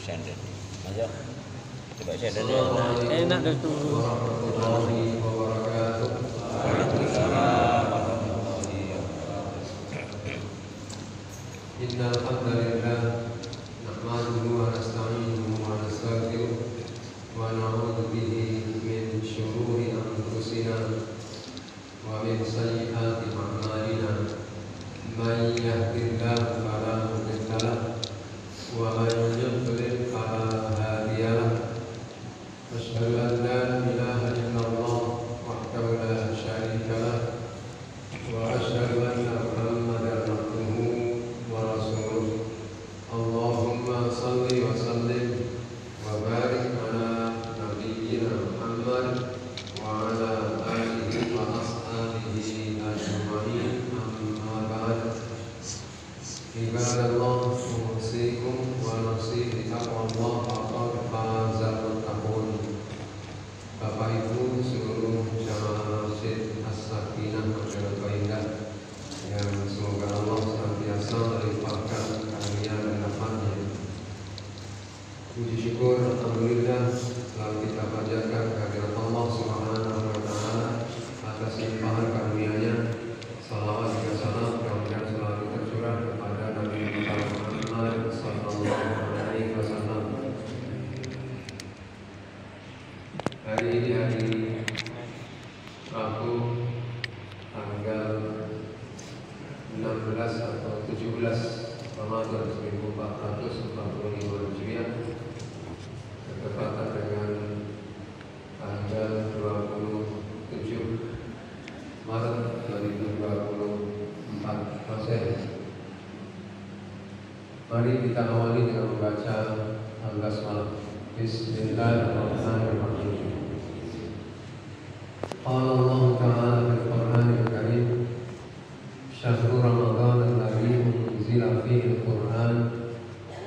senden. Ayo. Coba senden ya. Enak dah tu. Warahmatullahi wabarakatuh. Waalaikumsalam warahmatullahi wabarakatuh. Innal hamdalillah nahmaduhu wa nasta'inuhu wa nastaghfiruh wa na'udzu bihi min shururi anfusina wa min sayyiati a'malina. Man yahdihillahu fala mudilla lahu wa man yudlil fala hadiya lahu. Asyhadu an la ilaha illallah wahdahu la syarika lahu wa asyhadu anna Muhammadan abduhu wa rasuluh. Allahumma salli wa sallim wa barik ala nabiyyina Muhammad wa ala alihi wa ashabihi ajma'in. Amma ba'd. Ibadallah, usikum wa nafsi bi taqwallah faqad fazal muttaqun. Bapak Ibu seluruh jamaah Masjid As-Sakinah Masyarakat Indah, yang semoga Allah senantiasa melimpahkan karunia dan rahmatnya. Puji syukur alhamdulillah selalu kita panjatkan kehadirat Allah Subhanahu wa taala atas limpahan karunia-Nya. Salawat dan salam mudah-mudahan selalu tercurah kepada Nabi Muhammad sallallahu alaihi wasallam. Hari ini hari Rabu tanggal 16 atau 17 Ramadan 1445 Hijriah, bertepatan dengan tanggal 27 Maret 2024 Masehi. Mari kita awali dengan membaca al-Basmalah. Bismillahirrahmanirrahim. Qala Allah Ta'ala fil Qur'anil Karim, Syahrul Ramadan alladzi unzila fihi al-Qur'an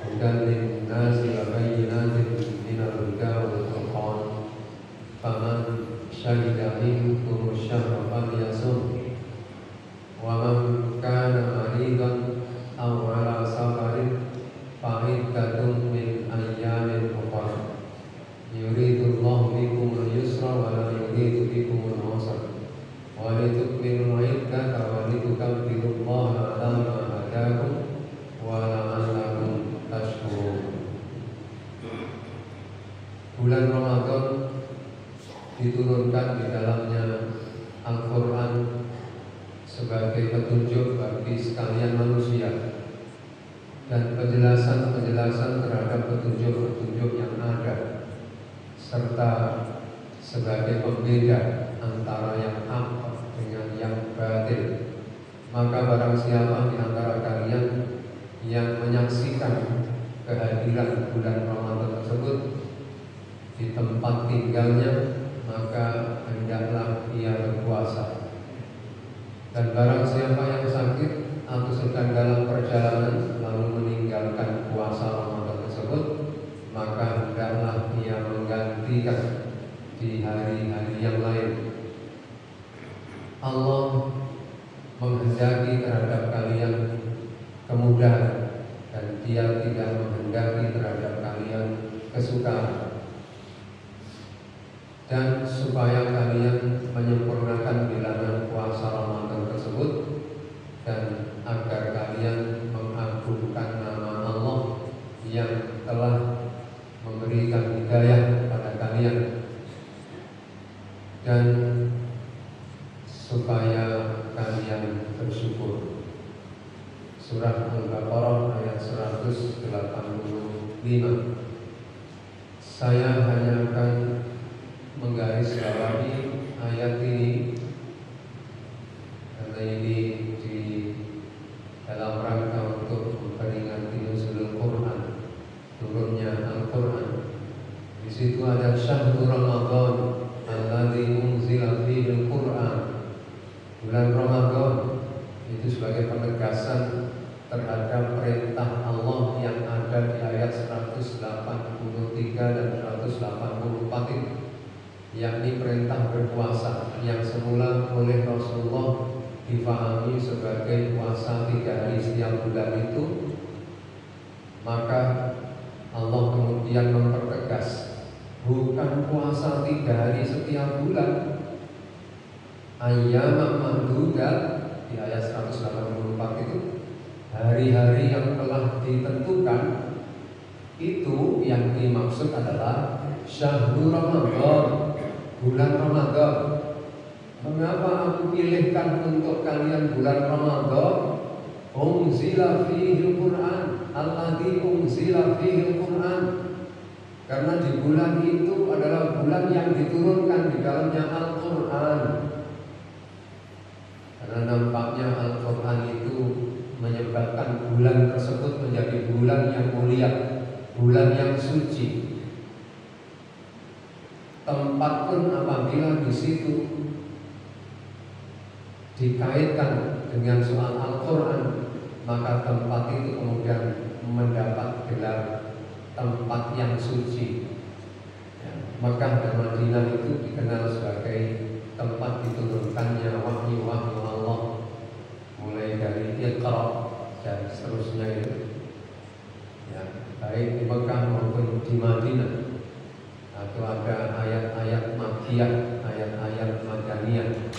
hudan lin-nasi wa bayyinatin minal huda wal furqan. Faman syahida minkum ash-shahra falyasum wa man kana maridan aw ala safarin fa iddatun min ayyamin ukhra. Yuridullahu bikum al-yusra wa la yuridu bikum al-usra wa litukmilu al-iddata wa litukabbirullaha ala ma hadakum wa la'allakum tashkurun. Bulan Ramadan diturunkan di dalamnya Al-Quran sebagai petunjuk bagi sekalian manusia dan penjelasan-penjelasan terhadap petunjuk-petunjuk yang ada, serta sebagai pembeda antara yang hak dengan yang batil. Maka barang siapa di antara kalian yang menyaksikan kehadiran bulan Ramadan tersebut di tempat tinggalnya, maka hendaklah ia berpuasa. Dan barang siapa yang sakit atau sedang dalam perjalanan lalu meninggalkan puasa Ramadan tersebut, maka hendaklah ia menggantikan di hari-hari yang lain. Allah menghendaki terhadap kalian kemudahan dan Dia tidak menghendaki terhadap kalian kesukaran. Dan supaya kalian menyempurnakan bilangan puasa Ramadan tersebut, dan agar kalian mengagungkan nama Allah yang telah memberikan hidayah kepada kalian, dan supaya kalian bersyukur. Surah Al-Baqarah ayat 185. Saya hanya akan menggarisbawahi ayat ini karena ini di dalam rangka untuk memperingati nuzulul Quran, turunnya Al-Quran. Di situ ada Syahrul Ramadan alladzi unzila fihi al-Quran. Bulan Ramadan itu sebagai penegasan terhadap perintah Allah yang ada di ayat 183 dan 184 ini, yakni perintah berpuasa yang semula oleh Rasulullah difahami sebagai puasa 3 hari setiap bulan itu, maka Allah kemudian mempertegas, bukan puasa 3 hari setiap bulan. Ayyaman ma'dudat di ayat 184 itu, hari-hari yang telah ditentukan. Itu yang dimaksud adalah syahrul Ramadan, bulan Ramadan. Mengapa aku pilihkan untuk kalian bulan Ramadan? Unzila fihil Qur'an, alladzi unzila fihil Qur'an. Karena di bulan itu adalah bulan yang diturunkan di dalamnya Al-Qur'an. Karena nampaknya Al-Qur'an itu menyebabkan bulan tersebut menjadi bulan yang mulia, bulan yang suci. Tempat pun apabila di situ dikaitkan dengan soal Al-Quran, maka tempat itu kemudian mendapat gelar tempat yang suci. Makkah dan Madinah itu dikenal sebagai tempat diturunkannya wahyu-wahyu Allah, mulai dari Iqra dan seterusnya itu. Baik di Mekah maupun di Madinah. Atau ada ayat-ayat Makkiyah, ayat-ayat Madaniyah,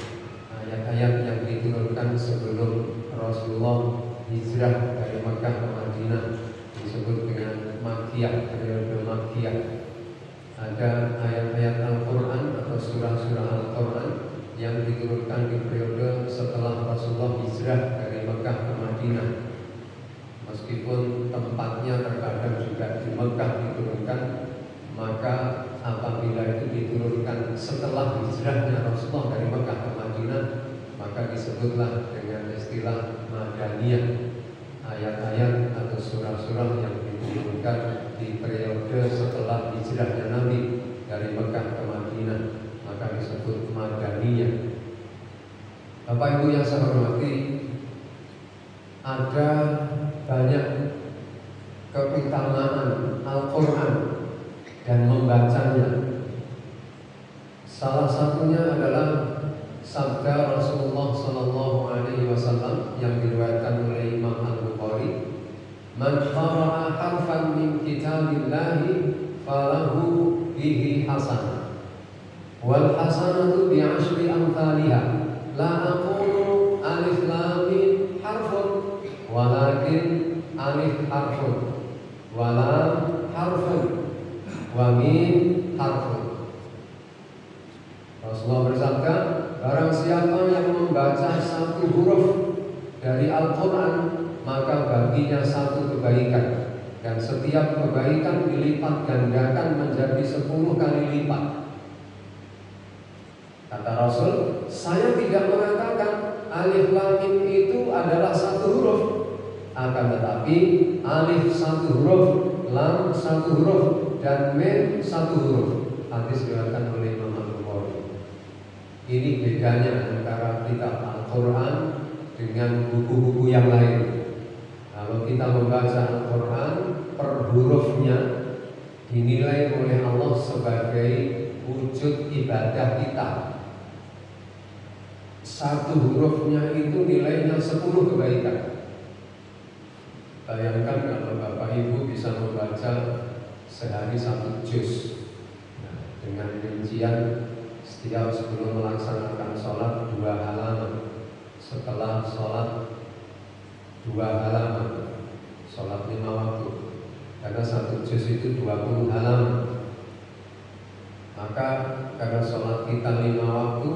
ayat-ayat yang diturunkan sebelum Rasulullah hijrah dari Mekah ke Madinah, disebut dengan Makkiyah, periode Makkiyah. Ada ayat-ayat Al-Quran atau surah-surah Al-Quran yang diturunkan di periode setelah Rasulullah hijrah dari Mekah ke Madinah. Meskipun tempatnya terkadang juga di Mekah diturunkan, maka apabila itu diturunkan setelah hijrahnya Rasulullah dari Mekah ke Madinah, maka disebutlah dengan istilah Madaniyah, ayat-ayat atau surah-surah yang diturunkan di periode setelah hijrahnya Nabi dari Mekah ke Madinah, maka disebut Madaniyah. Bapak Ibu yang saya hormati, ada banyak keutamaan Al-Quran dan membacanya. Salah satunya adalah sabda Rasulullah SAW yang diriwayatkan oleh Imam Al-Bukhari, "Man qara'a harfan min kitabillahi falahu bihi hasanah, wal hasanatu bi'ashri amthaliha, la aqulu alif lam mim harfun, walakin alif harfun, wa lam harfun, wa mim harfun." Rasulullah bersabda, barang siapa yang membaca satu huruf dari Al-Quran, maka baginya satu kebaikan, dan setiap kebaikan dilipat gandakan menjadi 10 kali lipat. Kata Rasul, saya tidak mengatakan alif lam mim itu adalah satu huruf, akan tetapi alif satu huruf, lam satu huruf, dan mim satu huruf. Hadis diriwayatkan oleh Imam Al-Bukhari. Ini bedanya antara kitab Al-Quran dengan buku-buku yang lain. Kalau kita membaca Al-Quran, per hurufnya dinilai oleh Allah sebagai wujud ibadah kita. Satu hurufnya itu nilainya 10 kebaikan. Bayangkan kalau Bapak Ibu bisa membaca sehari 1 juz, dengan rincian setiap sebelum melaksanakan sholat 2 halaman, setelah sholat 2 halaman, sholat 5 waktu. Karena 1 juz itu 20 halaman. Maka karena sholat kita 5 waktu,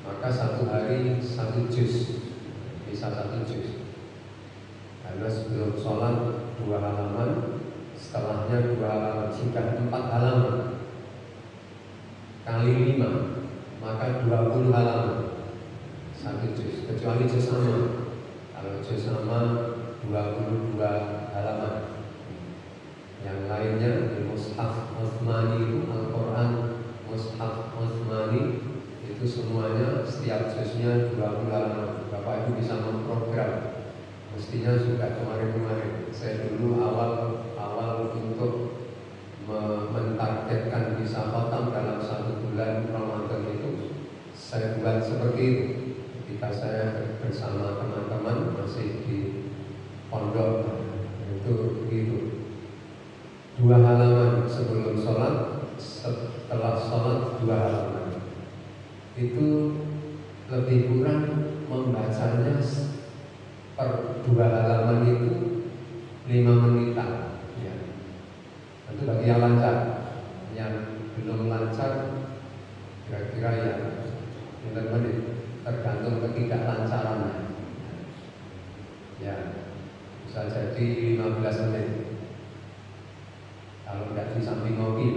maka 1 hari 1 juz, bisa 1 juz. Karena sebelum sholat 2 halaman, setelahnya 2 halaman, sudah 4 halaman. Kali 5, maka 20 halaman, 1 juz. Kecuali juz amma. Kalau juz amma 22 halaman. Yang lainnya di Mushaf Utsmani itu, Al-Quran Mushaf Utsmani itu semuanya setiap juznya 20 halaman. Bapak Ibu bisa memprogram. Mestinya sudah kemarin-kemarin. Saya dulu awal untuk mentargetkan bisa khatam dalam 1 bulan Ramadan itu, saya buat seperti itu. Ketika saya bersama teman-teman masih di pondok, itu begitu. itu lebih kurang membacanya per 2 halaman itu 5 menitan ya. Itu bagi yang lancar. Yang belum lancar kira-kira ya menit, tergantung ketidaklancarannya ya, bisa jadi 15 menit kalau tidak di samping ngopi.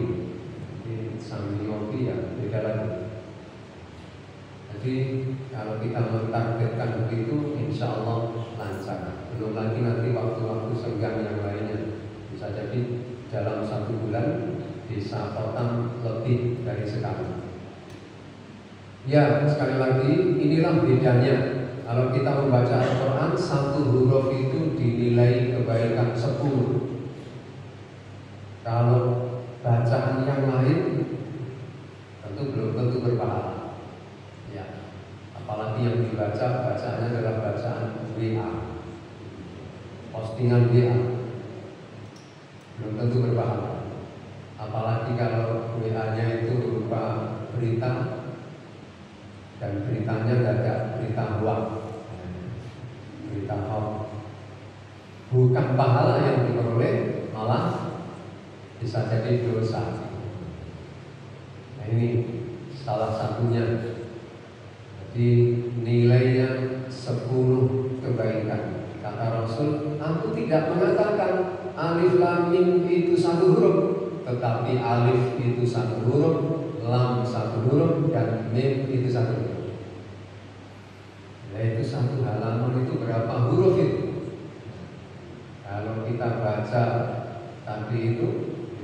Di samping ngopi ya beda lagi. Jadi kalau kita mentargetkan begitu, insya Allah lancar. Belum lagi nanti waktu-waktu senggang yang lainnya, bisa jadi dalam 1 bulan bisa total lebih dari sekali. Ya, sekali lagi inilah bedanya. Kalau kita membaca Al-Quran, 1 huruf itu dinilai kebaikan 10. Kalau bacaan yang lain tentu belum tentu berpahala. Ya, apalagi yang dibaca bacaannya adalah bacaan WA, postingan WA, belum tentu berpahala. Apalagi kalau WA-nya itu berupa berita dan beritanya ada berita hoax, berita hoax, bukan pahala yang diperoleh, malah bisa jadi dosa. Nah ini salah satunya. Jadi nilainya 10 kebaikan. Kata Rasul, aku tidak mengatakan alif lam mim itu 1 huruf, tetapi alif itu 1 huruf, lam 1 huruf, dan mim itu 1 huruf. Yaitu 1 halaman itu berapa huruf itu? Kalau kita baca tadi itu,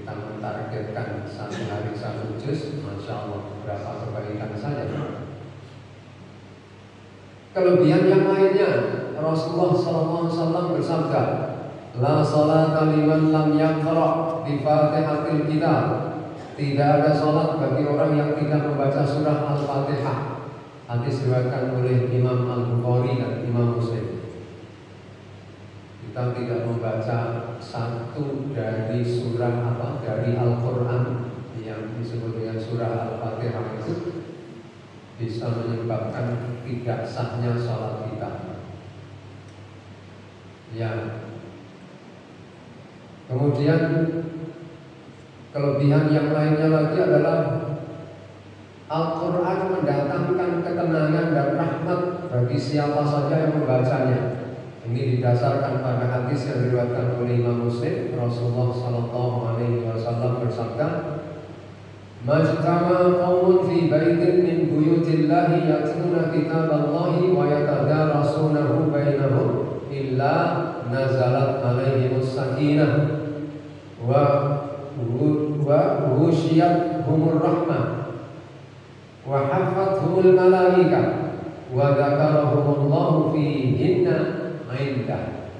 kita mentargetkan 1 hari 1 juz, Masya Allah berapa kebaikan saja. Kelebihan yang lainnya, Rasulullah SAW bersabda, la salata liman lam yaqra bi Fatihatil Kitab. Tidak ada salat bagi orang yang tidak membaca surah Al-Fatihah. Hadis diriwayatkan oleh Imam Al-Bukhari dan Imam Muslim. Kita tidak membaca satu dari surah dari Al-Quran yang disebut dengan surah Al-Fatihah itu bisa menyebabkan tidak sahnya salat kita. Ya. Kemudian kelebihan yang lainnya lagi adalah Al-Quran mendatangkan ketenangan dan rahmat bagi siapa saja yang membacanya. Ini didasarkan pada hadis yang diriwayatkan oleh Imam Muslim. Rasulullah SAW bersabda, "Majtama qaumun fi baitin min buyutillahi yatluna kitaballahi wa yatadarasunahu bainahum illa nazalat alaihimus sakinah wa husyiyatuhumur rahmah wa hafathumul malaikah wa dzakarahumullahu fihinna indah."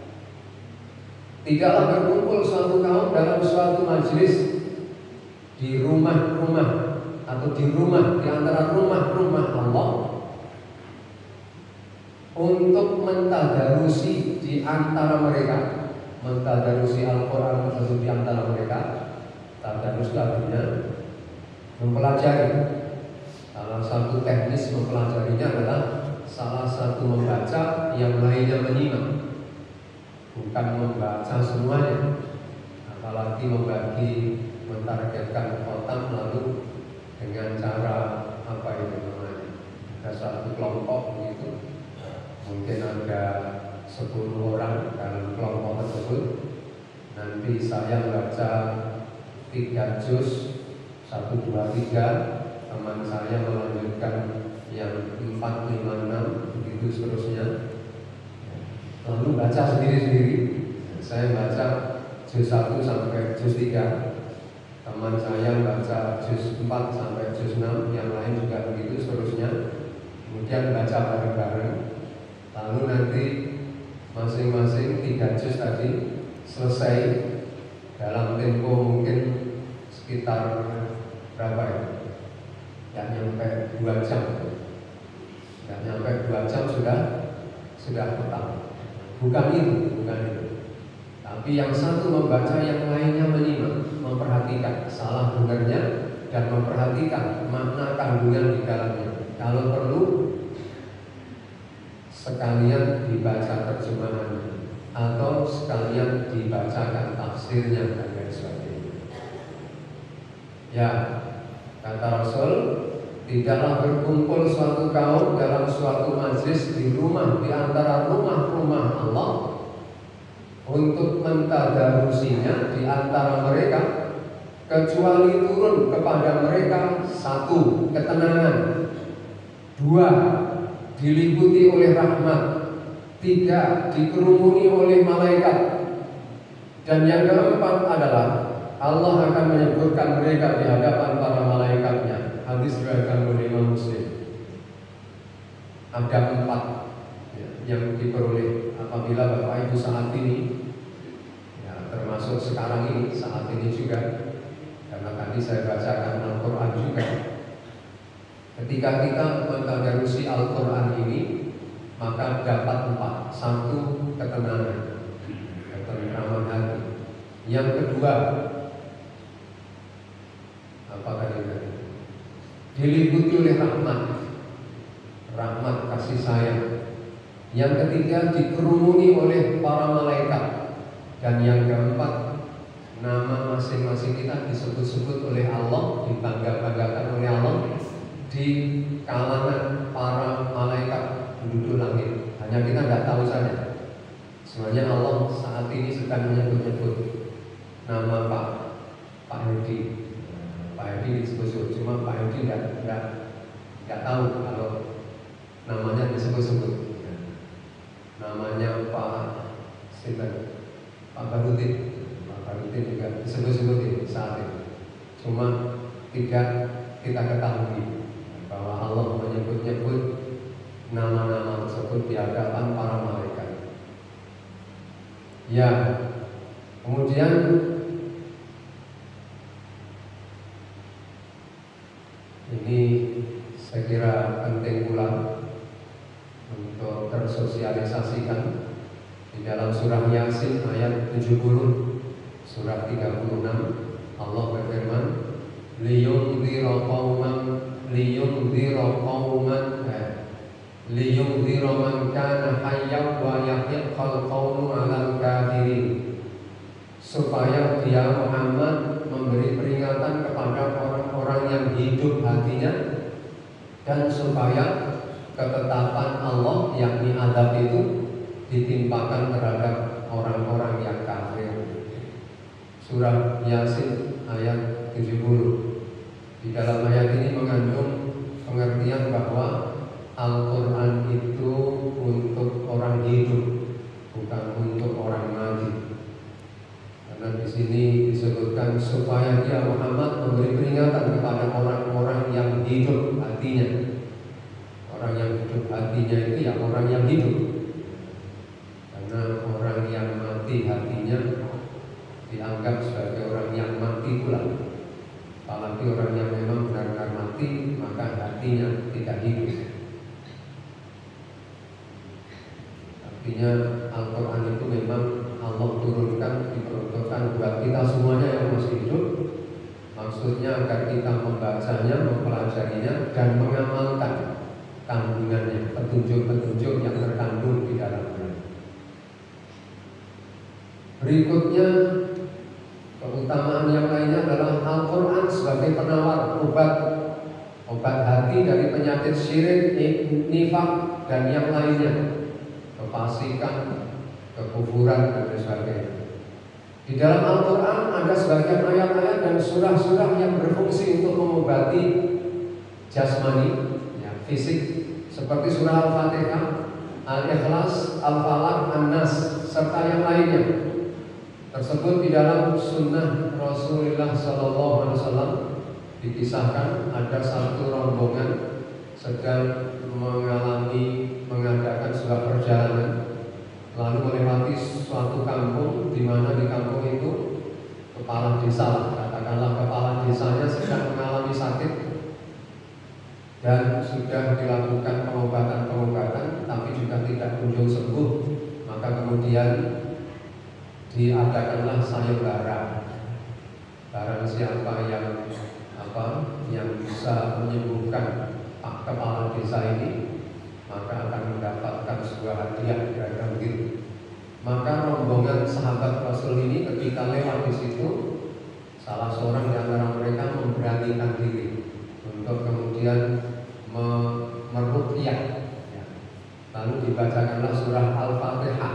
Tidaklah berkumpul suatu kaum dalam suatu majelis di rumah-rumah atau di antara rumah-rumah Allah untuk mentadarusi di antara mereka, mentadarusi Al-Quran atau di antara mereka. Tadarus artinya mempelajari. Salah satu teknis mempelajarinya adalah salah satu membaca, yang lainnya menyimak, bukan membaca semuanya. Apalagi membagi, mentargetkan kotak lalu dengan cara apa itu namanya? Ada satu kelompok begitu, mungkin ada 10 orang dalam kelompok tersebut. Nanti saya baca 3 juz, 1, 2, 3. Teman saya melanjutkan yang 4, 5, 6, begitu seterusnya. Lalu baca sendiri-sendiri. Saya baca juz 1 sampai juz 3. Teman saya baca juz 4 sampai juz 6, yang lain juga begitu seterusnya. Kemudian baca bareng-bareng. Lalu nanti masing-masing 3 juz tadi selesai dalam tempo mungkin sekitar berapa ya? Tidak nyampe 2 jam. Tidak nyampe 2 jam sudah total. Bukan itu. Tapi yang satu membaca, yang lainnya menyimak, memperhatikan salah benarnya dan memperhatikan makna kandungan di dalamnya. pasirnya dan lain sebagainya. Ya, kata Rasul, tidaklah berkumpul suatu kaum dalam suatu majlis di antara rumah-rumah Allah untuk mentadarusinya di antara mereka, kecuali turun kepada mereka satu, ketenangan, dua, diliputi oleh rahmat, tiga, dikerumuni oleh malaikat, dan yang keempat adalah Allah akan menyebutkan mereka di hadapan para malaikatnya. Hadis riwayatkan oleh Imam Muslim. Ada 4 yang diperoleh apabila Bapak Ibu saat ini, ya, termasuk sekarang ini, saat ini juga, karena tadi saya bacakan Al-Quran juga. Ketika kita mentadarusi Al-Quran ini, maka dapat 4. 1, ketenangan, ketentraman hati. Yang kedua, apa tadi? Diliputi oleh rahmat kasih sayang. Yang ketiga, dikerumuni oleh para malaikat. Dan yang keempat, nama masing-masing kita disebut-sebut oleh Allah, dibangga-banggakan oleh Allah di kalangan para malaikat penduduk langit. Hanya kita tidak tahu saja. Sebenarnya Allah saat ini sedang menyebut-nyebut nama Pak Hedi. Pak Hedi disebut-sebut, cuma Pak Hedi tidak tahu kalau namanya disebut-sebut. Namanya Pak Barutin. Pak Barutin juga disebut-sebut saat ini. Cuma tidak kita ketahui bahwa Allah menyebut-nyebut nama-nama tersebut di hadapan para malaikat. Ya, kemudian ini saya kira penting pula untuk tersosialisasikan di dalam surah Yasin ayat 70, surah 36 Allah berfirman, liyundzira man kana hayyan wa yahiqqal qawlu 'alal kafirin, supaya dia Muhammad memberi peringatan kepada orang-orang yang hidup hatinya, dan supaya ketetapan Allah yakni azab itu ditimpakan terhadap orang-orang yang kafir. Surah Yasin ayat 70. Di dalam ayat ini mengandung pengertian bahwa Al-Quran itu untuk orang hidup, bukan untuk orang mati. Karena di sini disebutkan supaya dia Muhammad memberi peringatan kepada orang-orang yang hidup hatinya. Orang yang hidup hatinya itu ya orang yang hidup. Karena orang yang mati hatinya dianggap sebagai orang yang mati pula. Apalagi orang yang memang benar-benar mati, maka hatinya tidak hidup. Artinya Al-Quran itu memang Allah turunkan, diperuntukkan buat kita semuanya yang masih hidup. Maksudnya agar kita membacanya, mempelajarinya, dan mengamalkan kandungannya, petunjuk-petunjuk yang terkandung di dalamnya. Berikutnya, keutamaan yang lainnya adalah Al-Quran sebagai penawar obat hati dari penyakit syirik, nifak, dan yang lainnya, kefasikan, kekufuran, dan sebagainya. Di dalam Al-Quran ada sebagian ayat-ayat dan surah-surah yang berfungsi untuk mengobati jasmani, fisik, seperti surah Al-Fatihah, Al-Ikhlas, Al-Falaq, An-Nas, serta yang lainnya. Tersebut di dalam sunnah Rasulullah SAW dikisahkan ada satu rombongan sedang mengadakan sebuah perjalanan, lalu melewati suatu kampung, di mana di kampung itu kepala desa, katakanlah kepala desanya sedang mengalami sakit dan sudah dilakukan pengobatan tapi juga tidak kunjung sembuh. Maka kemudian diadakanlah sayembara. Barang siapa yang bisa menyembuhkan kepala desa ini, maka akan mendapatkan sebuah hadiah, kira-kira begitu. Maka rombongan sahabat Rasul ini ketika lewat di situ, salah seorang di antara mereka memberanikan diri untuk kemudian meruqyah. Ya. Lalu dibacakanlah surah Al-Fatihah.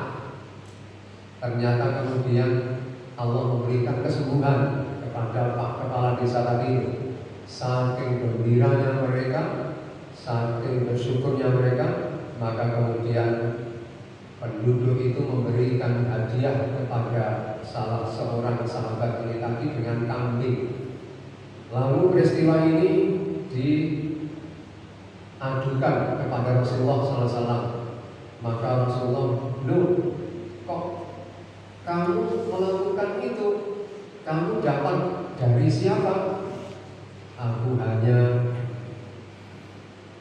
Ternyata kemudian Allah memberikan kesembuhan kepada Pak Kepala Desa tadi. Saking gembiranya mereka, saking bersyukurnya mereka, maka kemudian penduduk itu memberikan hadiah kepada salah seorang sahabat ini tadi dengan kambing. Lalu peristiwa ini diadukan kepada Rasulullah SAW. Maka Rasulullah, "Loh, kok kamu melakukan itu? Kamu dapat dari siapa?" "Aku hanya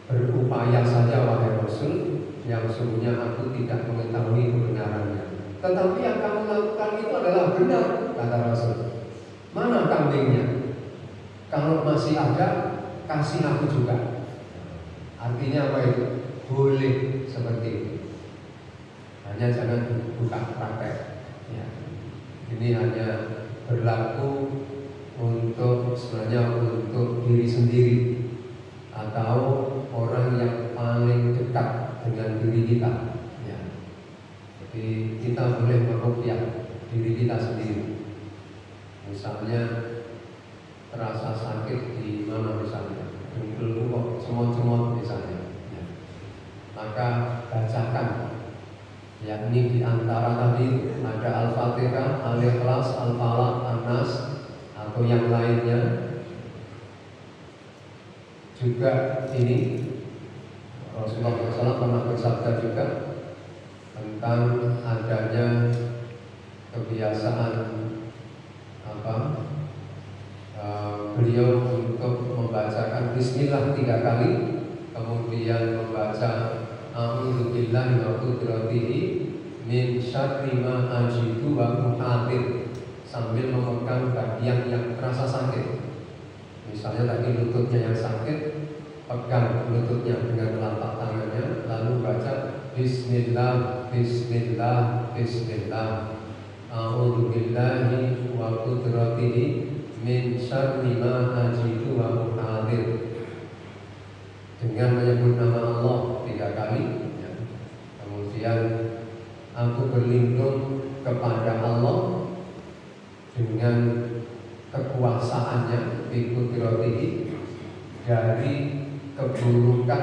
berupaya saja wahai Rasul, yang sungguhnya aku tidak mengetahui kebenarannya. Tetapi yang kamu lakukan itu adalah benar," kata Rasul. "Mana kambingnya? Kalau masih ada, kasih aku juga." Artinya apa itu? Boleh seperti itu. Hanya jangan buka praktek. Ya. Ini hanya berlaku sebenarnya untuk diri sendiri atau orang yang paling dekat dengan diri kita. Ya. Jadi kita boleh meruqyah diri kita sendiri. Misalnya terasa sakit di mana misalnya, dengkul kok cemot-cemot misalnya. Ya. Maka bacakan, yakni di antara tadi ada Al-Fatihah, Al-Ikhlas, Al-Falaq, An-Nas atau yang lainnya. Juga ini Rasulullah SAW pernah bersabda juga tentang adanya kebiasaan beliau untuk membacakan Bismillah 3 kali, kemudian membaca A'udzu billahi wa qudratihi min syarri ma ajidu wa muhadir, sambil memegang bagian yang terasa sakit. Misalnya tadi lututnya yang sakit, pegang lututnya dengan telapak tangannya, lalu baca Bismillah, Bismillah, Bismillah. A'udzu billahi wa qudratihi min syarri ma ajidu wa muhadir, dengan menyebut nama Allah 3 kali. Ya. Kemudian aku berlindung kepada Allah dengan kekuasaannya, bikudratihi, dari keburukan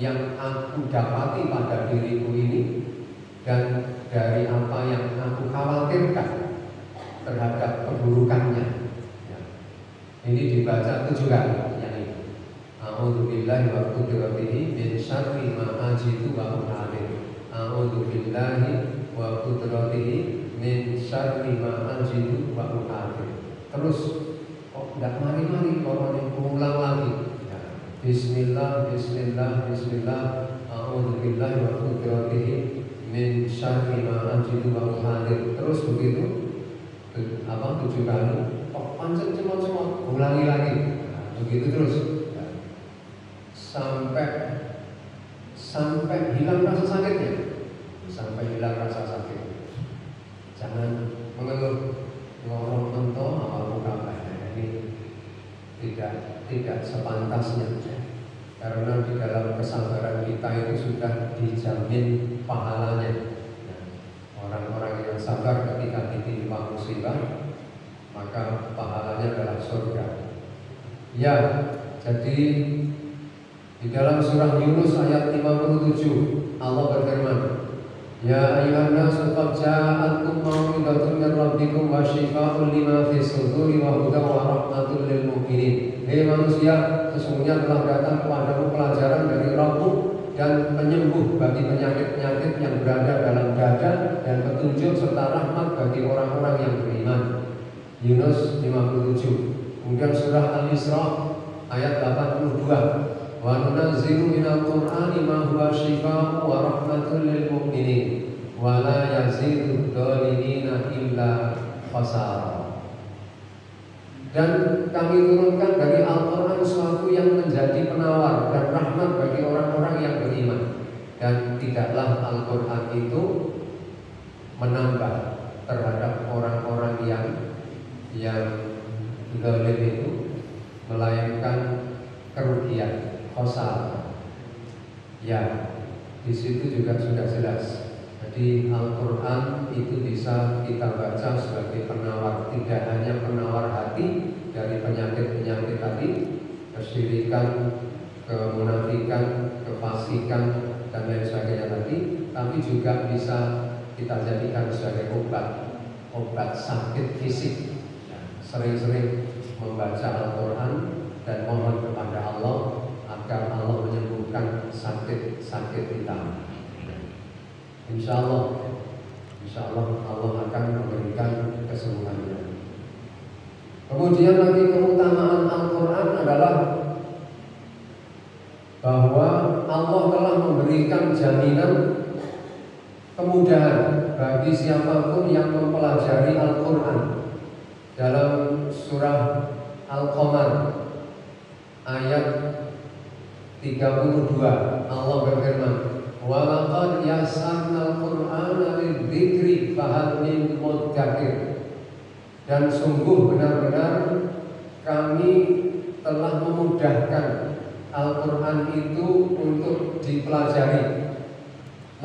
yang aku dapati pada diriku ini dan dari apa yang aku khawatirkan terhadap keburukannya. Ya. Ini dibaca 7 kali. Yang ini, A'udzu billahi wa qudratihi min syarri ma ajidu wa uhadir. A'udzu billahi wa qudratihi min syarri ma ajidu wa uhadir. Terus kok tidak mari-mari orang ulang lagi. Ya. Bismillah, Bismillah, Bismillah. A'udzu billahi wa qudratihi min syarri ma ajidu wa uhadir. Terus begitu 7 kali. Kok pancen cemot-cemot, ulangi lagi. Nah, begitu terus. Ya. Sampai hilang rasa sakitnya. Sampai hilang rasa sakit. Jangan mengeluh, ngorong mentok awal kabarnya. Ini tidak sepantasnya. Karena di dalam kesabaran kita itu sudah dijamin pahalanya. Orang-orang yang sabar ketika ditimpa musibah, maka pahalanya adalah surga. Ya, jadi di dalam surah Yunus ayat 57 Allah berfirman, "Ya ayyuhan nasu qad ja'akum mau'izatun min rabbikum wa syifaa'un lima fis suduri wa hudan wa rahmatul lil mu'minin." Hei manusia, sesungguhnya telah datang kepadamu pelajaran dari Rabbmu dan penyembuh bagi penyakit-penyakit yang berada dalam dada dan petunjuk serta rahmat bagi orang-orang yang beriman. Yunus 57. Kemudian surah Al-Isra ayat 82. Wa nunazzilu minal Qur'ani ma huwa syifaa'un wa rahmatul lil mu'minin wa la yazidud dhalimina illa khasara. Dan kami turunkan dari Al-Quran sesuatu yang menjadi penawar dan rahmat bagi orang-orang yang beriman. Dan tidaklah Al-Quran itu menambah terhadap orang-orang yang zalim itu, melainkan kerugian, khosal. Ya, di situ juga sudah jelas. Jadi Al-Quran itu bisa kita baca sebagai penawar, tidak hanya penawar hati dari penyakit-penyakit tadi, kesyirikan, kemunafikan, kefasikan, dan lain sebagainya tadi, tapi juga bisa kita jadikan sebagai obat sakit fisik. Sering-sering membaca Al-Quran dan mohon kepada Allah agar Allah menyembuhkan sakit-sakit kita. Insya Allah Allah akan memberikan kesembuhannya. Kemudian lagi keutamaan Al-Quran adalah bahwa Allah telah memberikan jaminan kemudahan bagi siapapun yang mempelajari Al-Quran. Dalam surah Al-Qamar ayat 32 Allah berfirman, "Wa laqad yassarnal Qur'ana lidzikri fahal min mudzakir." Dan sungguh benar-benar kami telah memudahkan Al-Quran itu untuk dipelajari.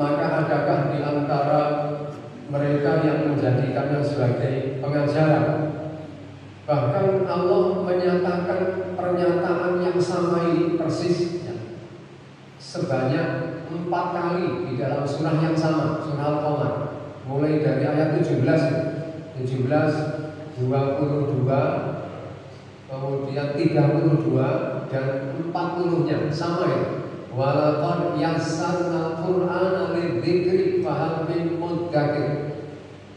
Maka adakah di antara mereka yang menjadikannya sebagai pengajaran? Bahkan Allah menyatakan pernyataan yang sama ini persisnya sebanyak 4 kali di dalam surah yang sama, surah Al-Qamar. Mulai dari ayat 17, 22, kemudian 32 dan 40-nya sama ya. Walaqad yassarnal Qur'ana lidzikri fahal min mudzakir.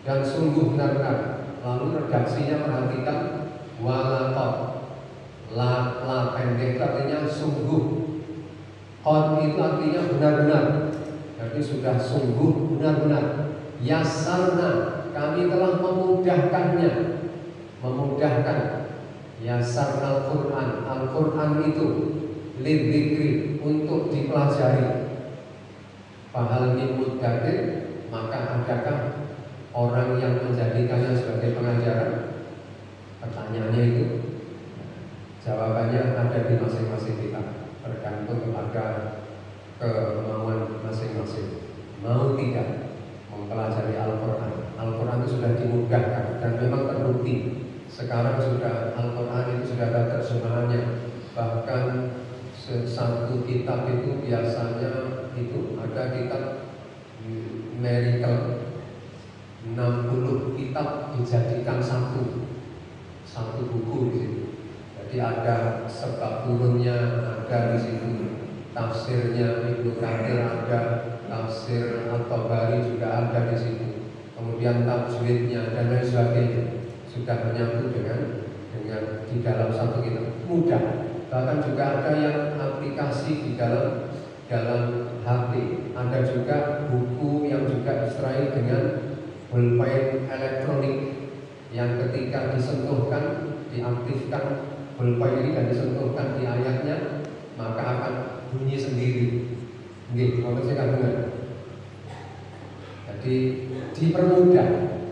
Dan sungguh benar-benar. Lalu redaksinya perhatikan, walaqad, la pendek artinya sungguh, qad itu artinya benar-benar. Jadi sudah sungguh benar-benar. Yassarna, kami telah memudahkannya, memudahkan. Yassarnal Qur'an, Al-Quran itu lidzikri, untuk dipelajari. Fahal min mudzakir, maka adakah orang yang menjadikannya sebagai pengajaran? Pertanyaannya itu, jawabannya ada di masing-masing kita, tergantung kepada kemauan masing-masing. Mau tidak mempelajari Al-Quran? Al-Quran itu sudah dimudahkan dan memang terbukti. Sekarang sudah Al-Quran itu sudah ada terjemahannya. Bahkan satu kitab itu biasanya itu ada kitab Miracle, 60 kitab dijadikan satu buku di situ. Jadi ada sebab turunnya ada di situ, tafsirnya Ibnu Katsir ada, tafsir At-Tabari juga ada di situ. Kemudian tajwidnya dan lain sebagainya sudah menyatu dengan di dalam satu kitab, mudah. Bahkan juga ada yang aplikasi di dalam HP. Ada juga buku yang juga diserai dengan pulpen elektronik yang ketika disentuhkan, diaktifkan pulpen ini dan disentuhkan di ayatnya, maka akan bunyi sendiri. Nggih, kalau saya dengar. Jadi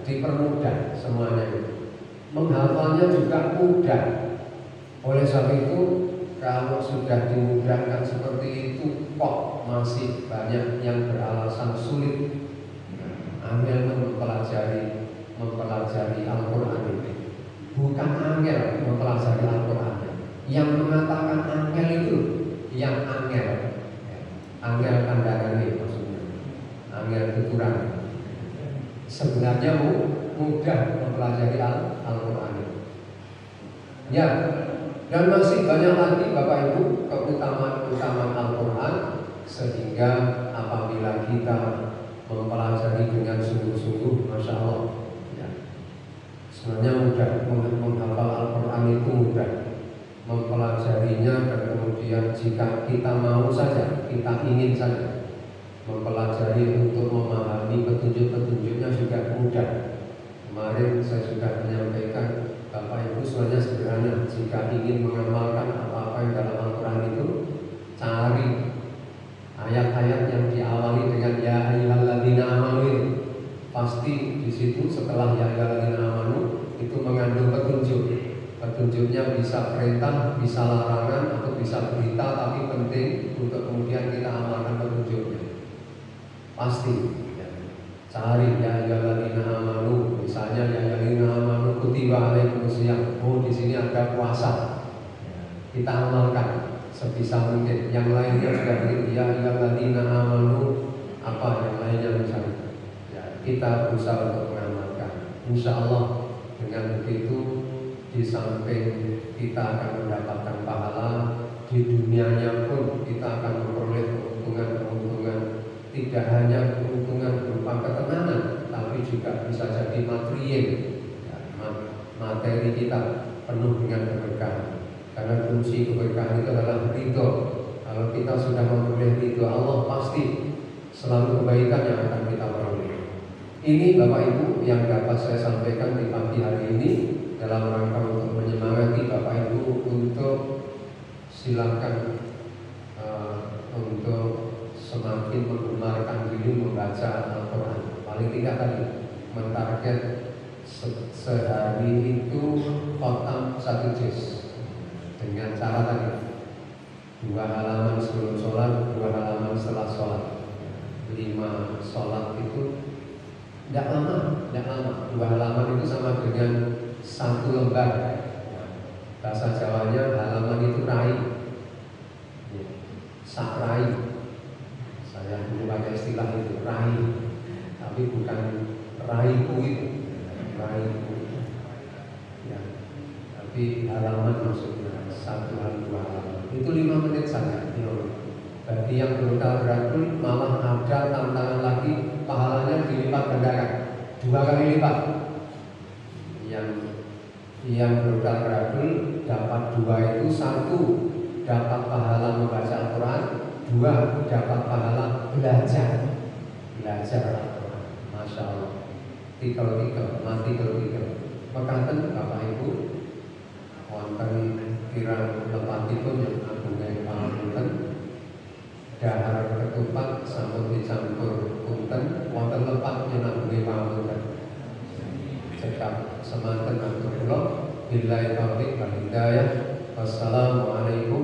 dipermudah semuanya itu. Menghafalnya juga mudah. Oleh sebab itu, kalau sudah dimudahkan seperti itu, kok masih banyak yang beralasan sulit angel mempelajari Al-Quran ini. Bukan angel mempelajari Al-Quran. Yang mengatakan angel itu yang angel kandangan ini maksudnya, angel tuturan. Sebenarnya mudah mempelajari Al-Quran ini. Ya. Dan masih banyak lagi Bapak Ibu keutamaan Al-Quran, sehingga apabila kita mempelajari dengan sungguh-sungguh, Masya Allah ya, sebenarnya mudah. Menghafal Al-Quran itu mudah, mempelajarinya, dan kemudian jika kita mau saja, kita ingin saja mempelajari untuk memahami petunjuk-petunjuknya juga mudah. Kemarin saya sudah menyampaikan, Bapak Ibu sebenarnya sederhana. Jika ingin mengamalkan apa-apa yang dalam Al-Quran itu, cari ayat-ayat yang diawali dengan ya ayyuhalladzina amanu. Pasti petunjuknya bisa perintah, bisa larangan, atau bisa berita, tapi penting untuk kemudian kita amalkan petunjuknya. Pasti ya. Cari ya ayyuhalladzina amanu, misalnya ya ayyuhalladzina amanu kutiba alaikumusiyam. Oh, di sini ada puasa. Kita amalkan sebisa mungkin. Yang lainnya juga begitu, ya ayyuhalladzina amanu, apa yang lainnya misalnya. Ya, kita berusaha untuk mengamalkan. Insya Allah dengan begitu, di samping kita akan mendapatkan pahala, di dunianya pun kita akan memperoleh keuntungan-keuntungan. Tidak hanya keuntungan berupa ketenangan, tapi juga bisa jadi material. Ya, materi kita penuh dengan keberkahan. Karena kunci keberkahan itu adalah ridho. Kalau kita sudah memperoleh ridho Allah, pasti selalu kebaikan yang akan kita peroleh. Ini Bapak Ibu yang dapat saya sampaikan di pagi hari ini dalam rangka untuk menyemangati Bapak Ibu untuk silakan untuk semakin menggemarkan diri membaca Al-Quran. Paling tidak tadi mentarget sehari itu khotam 1 juz dengan cara tadi 2 halaman sebelum sholat, 2 halaman setelah sholat. 5 sholat itu tidak lama. 2 halaman itu sama dengan 1 lembar. Bahasa Jawanya halaman itu rai, sak rai. Saya dulu pakai istilah itu rai, tapi bukan raiku itu, raiku. Ya, tapi halaman maksudnya 1 halaman. Itu 5 menit saja. Bagi yang berusaha berakul malah ada tantangan lagi, pahalanya dilipat gandakan 2 kali lipat. Yang berusaha berakul dapat 2 itu, 1 dapat pahala membaca Al-Quran, 2 dapat pahala belajar Al-Quran. Masya Allah. Tiga mati tiga. Mekaten Bapak Ibu wonten kirang lepatipun yang agungnya pangapunten. Dahar ketupat sampun dicampur punten, wonten lepat nyenabungi pangapunten. Cekap semanten atur kula billahi taufiq wal hidayah. Wassalamualaikum